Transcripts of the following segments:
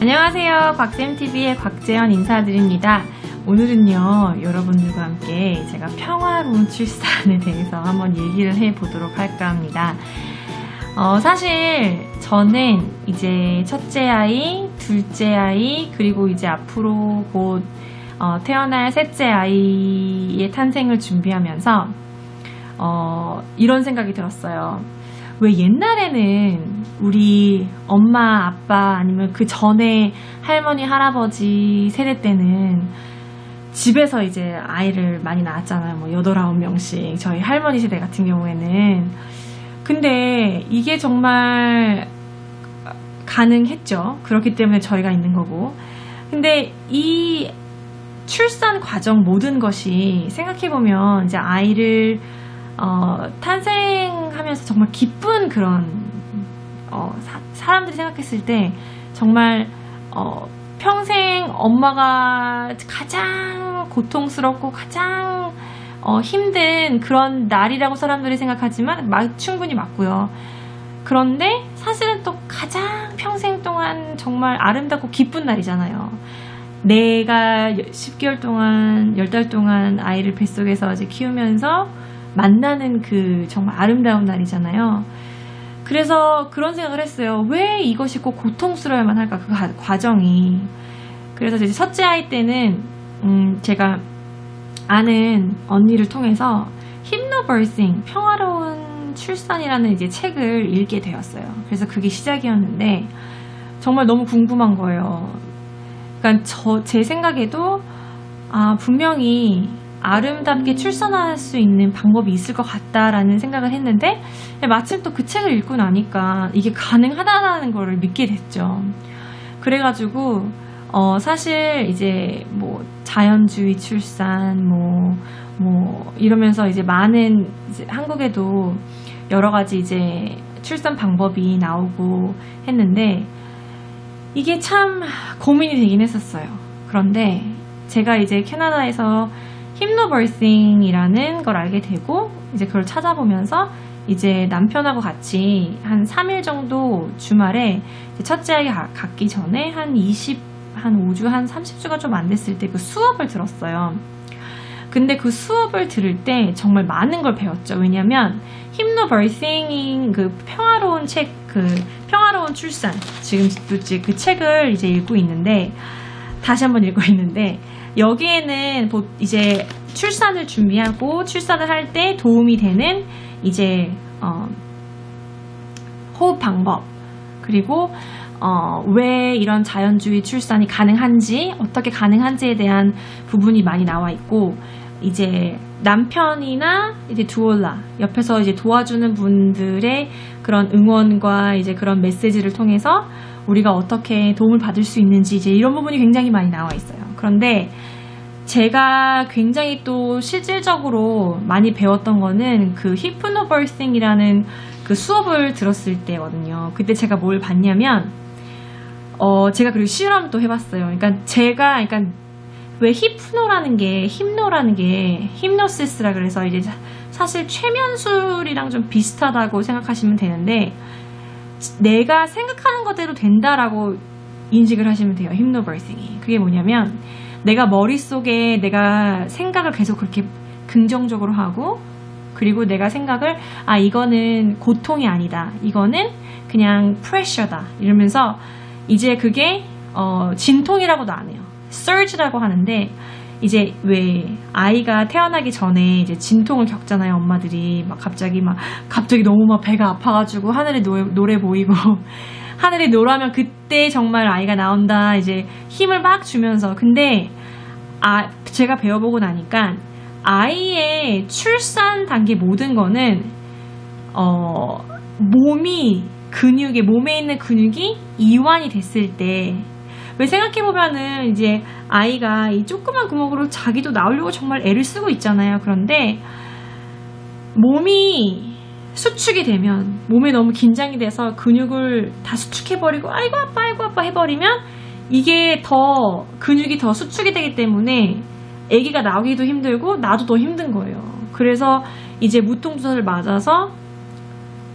안녕하세요. 곽쌤TV의 곽재현 인사드립니다. 오늘은요, 여러분들과 함께 제가 평화로운 출산에 대해서 한번 얘기를 해보도록 할까 합니다. 사실 저는 이제 첫째 아이, 둘째 아이, 그리고 이제 앞으로 곧 태어날 셋째 아이의 탄생을 준비하면서 이런 생각이 들었어요. 왜 옛날에는 우리 엄마, 아빠 아니면 그 전에 할머니, 할아버지 세대 때는 집에서 이제 아이를 많이 낳았잖아요. 뭐 8, 9명씩. 저희 할머니 세대 같은 경우에는. 근데 이게 정말 가능했죠. 그렇기 때문에 저희가 있는 거고. 근데 이 출산 과정 모든 것이 생각해보면 이제 아이를 탄생하면서 정말 기쁜 그런 사람들이 생각했을 때 정말 평생 엄마가 가장 고통스럽고 가장 힘든 그런 날이라고 사람들이 생각하지만 충분히 맞고요. 그런데 사실은 또 가장 평생 동안 정말 아름답고 기쁜 날이잖아요. 내가 10개월 동안 10달 동안 아이를 뱃속에서 이제 키우면서 만나는 그 정말 아름다운 날이잖아요. 그래서 그런 생각을 했어요. 왜 이것이 꼭 고통스러워야만 할까, 그 과정이. 그래서 이제 첫째 아이 때는 제가 아는 언니를 통해서 히프노버싱, 평화로운 출산이라는 이제 책을 읽게 되었어요. 그래서 그게 시작이었는데 정말 너무 궁금한 거예요. 그러니까 제 생각에도 분명히 아름답게 출산할 수 있는 방법이 있을 것 같다라는 생각을 했는데 마침 또 그 책을 읽고 나니까 이게 가능하다라는 걸 믿게 됐죠. 그래가지고 사실 이제 뭐 자연주의 출산 뭐 이러면서 이제 많은 이제 한국에도 여러 가지 이제 출산 방법이 나오고 했는데 이게 참 고민이 되긴 했었어요. 그런데 제가 이제 캐나다에서 히프노버싱이라는 걸 알게 되고 이제 그걸 찾아보면서 이제 남편하고 같이 한 3일 정도 주말에 첫째 아이 갖기 전에 한 5주, 한 30주가 좀 안 됐을 때 그 수업을 들었어요. 근데 그 수업을 들을 때 정말 많은 걸 배웠죠. 왜냐면 히프노버싱인 그 평화로운 책, 그 평화로운 출산, 지금 그 책을 이제 읽고 있는데 다시 한번 읽고 있는데 여기에는 이제 출산을 준비하고 출산을 할 때 도움이 되는 이제 호흡 방법, 그리고 왜 이런 자연주의 출산이 가능한지, 어떻게 가능한지에 대한 부분이 많이 나와 있고, 이제 남편이나 이제 두올라 옆에서 이제 도와주는 분들의 그런 응원과 이제 그런 메시지를 통해서 우리가 어떻게 도움을 받을 수 있는지 이제 이런 부분이 굉장히 많이 나와 있어요. 그런데 제가 굉장히 또 실질적으로 많이 배웠던 거는 그 히프노버싱이라는 그 수업을 들었을 때거든요. 그때 제가 뭘 봤냐면 제가 그리고 실험을 또 해봤어요. 그러니까 왜 히프노라는 게 히프노시스라 그래서 이제 사실 최면술이랑 좀 비슷하다고 생각하시면 되는데 내가 생각하는 것대로 된다라고 인식을 하시면 돼요. 히프노버싱이. 그게 뭐냐면 내가 머릿속에 내가 생각을 계속 그렇게 긍정적으로 하고, 그리고 내가 생각을 이거는 고통이 아니다, 이거는 그냥 프레셔다 이러면서 이제 그게 진통이라고도 안 해요. surge라고 하는데 이제 왜 아이가 태어나기 전에 이제 진통을 겪잖아요. 엄마들이 갑자기 너무 배가 아파가지고 하늘에 노래 보이고 하늘이 노라면 그때 정말 아이가 나온다 이제 힘을 막 주면서. 근데 제가 배워보고 나니까 아이의 출산 단계 모든 거는 몸에 있는 근육이 이완이 됐을 때, 왜 생각해보면은 이제 아이가 이 조그만 구멍으로 자기도 나오려고 정말 애를 쓰고 있잖아요. 그런데 몸이 수축이 되면, 몸에 너무 긴장이 돼서 근육을 다 수축해버리고 아이고 아파 해버리면 이게 근육이 더 수축이 되기 때문에 아기가 나오기도 힘들고 나도 더 힘든 거예요. 그래서 이제 무통주사를 맞아서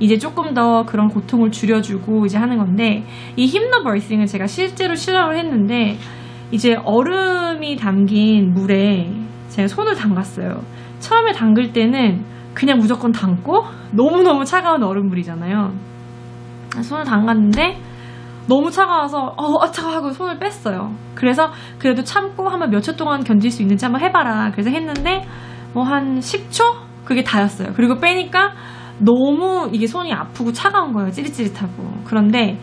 이제 조금 더 그런 고통을 줄여주고 이제 하는 건데, 이 힙노버싱을 제가 실제로 실험을 했는데, 이제 얼음이 담긴 물에 제가 손을 담갔어요. 처음에 담글 때는 그냥 무조건 담고, 너무너무 차가운 얼음물이잖아요. 손을 담갔는데 너무 차가워서 차가워 하고 손을 뺐어요. 그래서 그래도 참고 한번 몇 초 동안 견딜 수 있는지 한번 해봐라. 그래서 했는데 뭐 한 10초? 그게 다였어요. 그리고 빼니까 너무 이게 손이 아프고 차가운 거예요. 찌릿찌릿하고. 그런데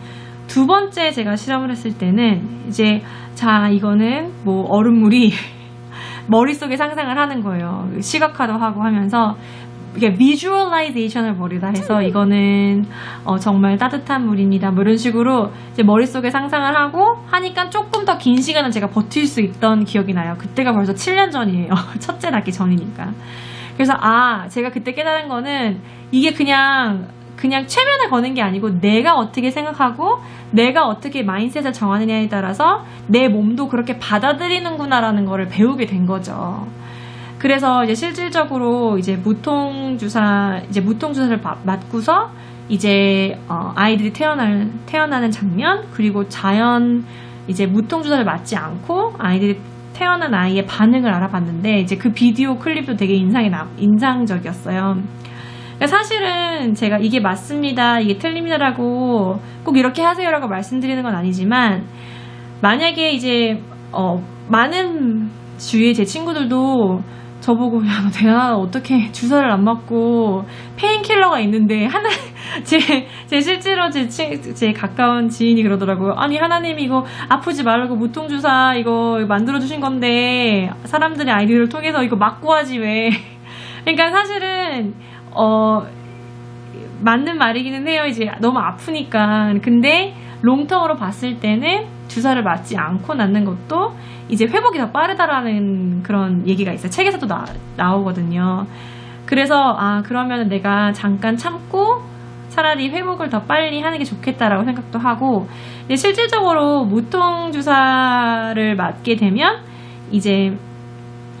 두 번째 제가 실험을 했을 때는 이제 자, 이거는 뭐 얼음물이 머릿속에 상상을 하는 거예요. 시각화도 하고 하면서 이게 비주얼라이제이션을 머리다 해서 이거는 정말 따뜻한 물입니다. 뭐 이런 식으로 이제 머릿속에 상상을 하고 하니까 조금 더 긴 시간을 제가 버틸 수 있던 기억이 나요. 그때가 벌써 7년 전이에요. 첫째 낳기 전이니까. 그래서 제가 그때 깨달은 거는 이게 그냥 최면을 거는 게 아니고 내가 어떻게 생각하고 내가 어떻게 마인셋을 정하느냐에 따라서 내 몸도 그렇게 받아들이는구나라는 거를 배우게 된 거죠. 그래서 이제 실질적으로 이제 무통주사를 맞고서 이제 아이들이 태어나는 장면, 그리고 자연 이제 무통주사를 맞지 않고 아이들이 태어난 아이의 반응을 알아봤는데, 이제 그 비디오 클립도 되게 인상적이었어요. 사실은 제가 이게 맞습니다, 이게 틀립니다라고 꼭 이렇게 하세요라고 말씀드리는 건 아니지만, 만약에 이제 많은 주위에 제 친구들도 저보고 야, 너 대단하다, 어떻게 주사를 안 맞고 페인킬러가 있는데 제 실제로 제 가까운 지인이 그러더라고요. 아니, 하나님이 이거 아프지 말고 무통주사 이거 만들어주신 건데 사람들의 아이디어를 통해서 이거 맞고 하지 왜. 그러니까 사실은 맞는 말이기는 해요. 이제 너무 아프니까. 근데 롱텀으로 봤을 때는 주사를 맞지 않고 낳는 것도 이제 회복이 더 빠르다라는 그런 얘기가 있어요. 책에서도 나오거든요. 그래서 그러면 내가 잠깐 참고 차라리 회복을 더 빨리 하는 게 좋겠다라고 생각도 하고, 근데 실질적으로 무통주사를 맞게 되면 이제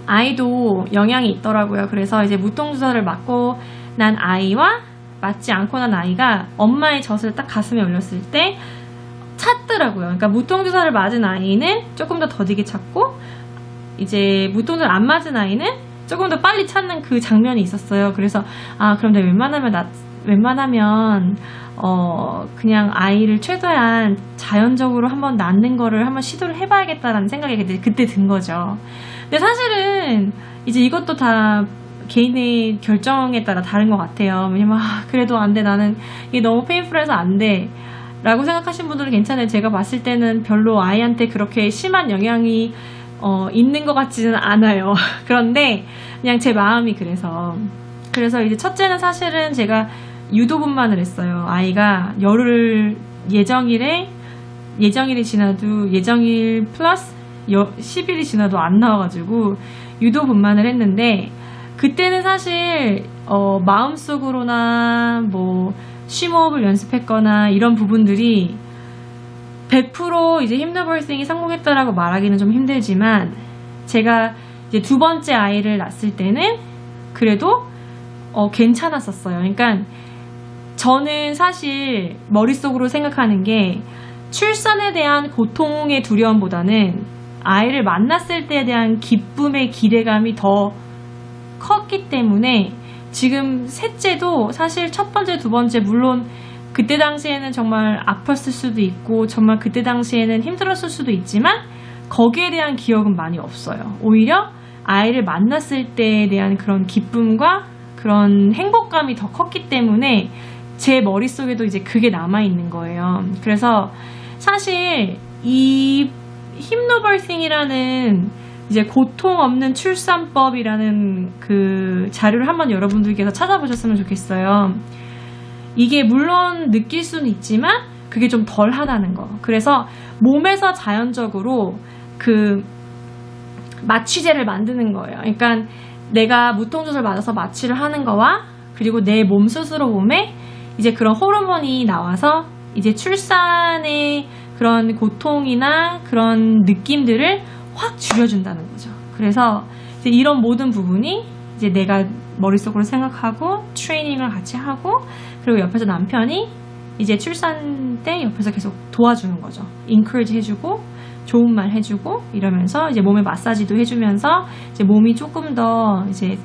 아이도 영향이 있더라고요. 그래서 이제 무통주사를 맞고 난 아이와 맞지 않고 난 아이가 엄마의 젖을 딱 가슴에 올렸을 때 찾더라고요. 그러니까 무통주사를 맞은 아이는 조금 더 더디게 찾고, 이제 무통주사를 안 맞은 아이는 조금 더 빨리 찾는 그 장면이 있었어요. 그래서 그럼 내가 웬만하면 그냥 아이를 최대한 자연적으로 한번 낳는 거를 한번 시도를 해봐야겠다라는 생각이 그때 든 거죠. 근데 사실은 이제 이것도 다 개인의 결정에 따라 다른 것 같아요. 왜냐면 그래도 안 돼, 나는 이게 너무 페인풀해서 안 돼 라고 생각하신 분들은 괜찮아요. 제가 봤을 때는 별로 아이한테 그렇게 심한 영향이 있는 것 같지는 않아요. 그런데 그냥 제 마음이 그래서 이제 첫째는 사실은 제가 유도분만을 했어요. 아이가 열흘 예정일이 지나도 예정일 플러스 10일이 지나도 안 나와가지고 유도분만을 했는데, 그때는 사실 마음속으로나 뭐 심호흡을 연습했거나 이런 부분들이 100% 이제 힙노버싱이 성공했다라고 말하기는 좀 힘들지만, 제가 이제 두 번째 아이를 낳았을 때는 그래도 괜찮았었어요. 그러니까 저는 사실 머릿속으로 생각하는 게 출산에 대한 고통의 두려움보다는 아이를 만났을 때에 대한 기쁨의 기대감이 더 컸기 때문에, 지금 셋째도 사실 첫 번째, 두 번째 물론 그때 당시에는 정말 아팠을 수도 있고 정말 그때 당시에는 힘들었을 수도 있지만 거기에 대한 기억은 많이 없어요. 오히려 아이를 만났을 때에 대한 그런 기쁨과 그런 행복감이 더 컸기 때문에 제 머릿속에도 이제 그게 남아있는 거예요. 그래서 사실 이 힙노버싱이라는 이제 고통 없는 출산법이라는 그 자료를 한번 여러분들께서 찾아보셨으면 좋겠어요. 이게 물론 느낄 수는 있지만 그게 좀 덜 하다는 거. 그래서 몸에서 자연적으로 그 마취제를 만드는 거예요. 그러니까 내가 무통주사를 맞아서 마취를 하는 거와, 그리고 내 몸 스스로 몸에 이제 그런 호르몬이 나와서 이제 출산의 그런 고통이나 그런 느낌들을 확 줄여준다는 거죠. 그래서 이제 이런 모든 부분이 이제 내가 머릿속으로 생각하고 트레이닝을 같이 하고 그리고 옆에서 남편이 이제 출산 때 옆에서 계속 도와주는 거죠. encourage 해주고 좋은 말 해주고 이러면서 이제 몸에 마사지도 해주면서 이제 몸이 조금 더 이제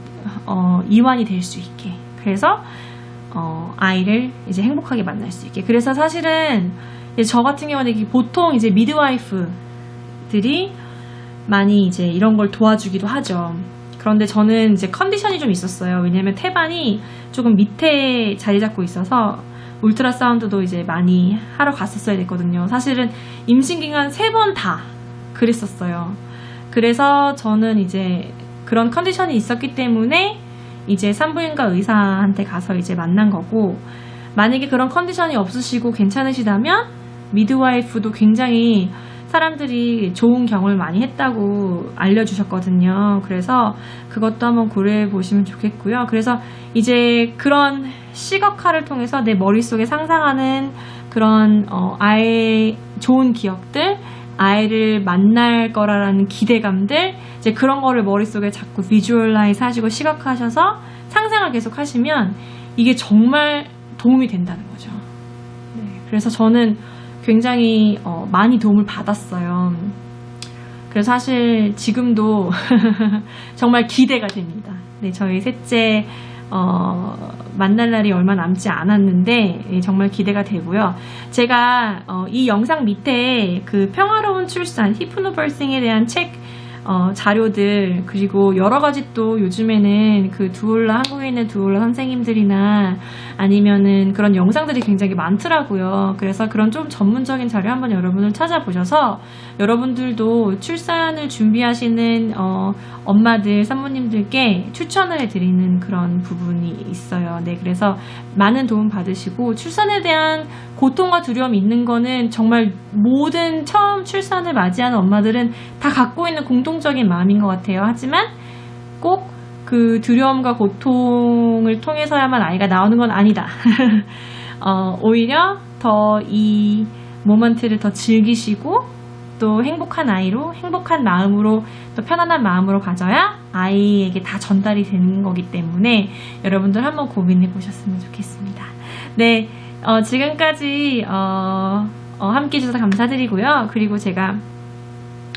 이완이 될 수 있게 그래서 아이를 이제 행복하게 만날 수 있게 그래서 사실은 이제 저 같은 경우는 보통 이제 미드와이프들이 많이 이제 이런 걸 도와주기도 하죠. 그런데 저는 이제 컨디션이 좀 있었어요. 왜냐면 태반이 조금 밑에 자리 잡고 있어서 울트라사운드도 이제 많이 하러 갔었어야 됐거든요. 사실은 임신기간 3번 다 그랬었어요. 그래서 저는 이제 그런 컨디션이 있었기 때문에 이제 산부인과 의사한테 가서 이제 만난 거고 만약에 그런 컨디션이 없으시고 괜찮으시다면 미드와이프도 굉장히 사람들이 좋은 경험을 많이 했다고 알려주셨거든요. 그래서 그것도 한번 고려해 보시면 좋겠고요. 그래서 이제 그런 시각화를 통해서 내 머릿속에 상상하는 그런 아이의 좋은 기억들, 아이를 만날 거라는 기대감들, 이제 그런 거를 머릿속에 자꾸 비주얼라이즈 하시고 시각화하셔서 상상을 계속 하시면 이게 정말 도움이 된다는 거죠. 네, 그래서 저는 굉장히 많이 도움을 받았어요. 그래서 사실 지금도 정말 기대가 됩니다. 네, 저희 셋째 만날 날이 얼마 남지 않았는데 정말 기대가 되고요. 제가 이 영상 밑에 그 평화로운 출산, 히프노버싱에 대한 책 자료들 그리고 여러 가지 또 요즘에는 그 두올라 한국에 있는 두올라 선생님들이나 아니면은 그런 영상들이 굉장히 많더라고요. 그래서 그런 좀 전문적인 자료 한번 여러분을 찾아보셔서 여러분들도 출산을 준비하시는 엄마들, 산모님들께 추천을 해드리는 그런 부분이 있어요. 네, 그래서 많은 도움 받으시고 출산에 대한 고통과 두려움이 있는 거는 정말 모든 처음 출산을 맞이하는 엄마들은 다 갖고 있는 공통적인 마음인 것 같아요. 하지만 꼭 그 두려움과 고통을 통해서야만 아이가 나오는 건 아니다. 오히려 더 이 모먼트를 더 즐기시고 또 행복한 아이로 행복한 마음으로 또 편안한 마음으로 가져야 아이에게 다 전달이 되는 거기 때문에 여러분들 한번 고민해 보셨으면 좋겠습니다. 네, 지금까지 함께 해주셔서 감사드리고요. 그리고 제가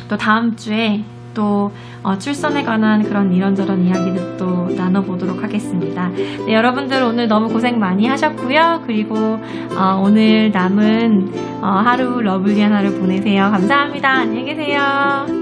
또 다음 주에 또 출산에 관한 그런 이런저런 이야기들도 나눠보도록 하겠습니다. 네, 여러분들 오늘 너무 고생 많이 하셨고요. 그리고 오늘 남은 하루 러블리한 하루 보내세요. 감사합니다. 안녕히 계세요.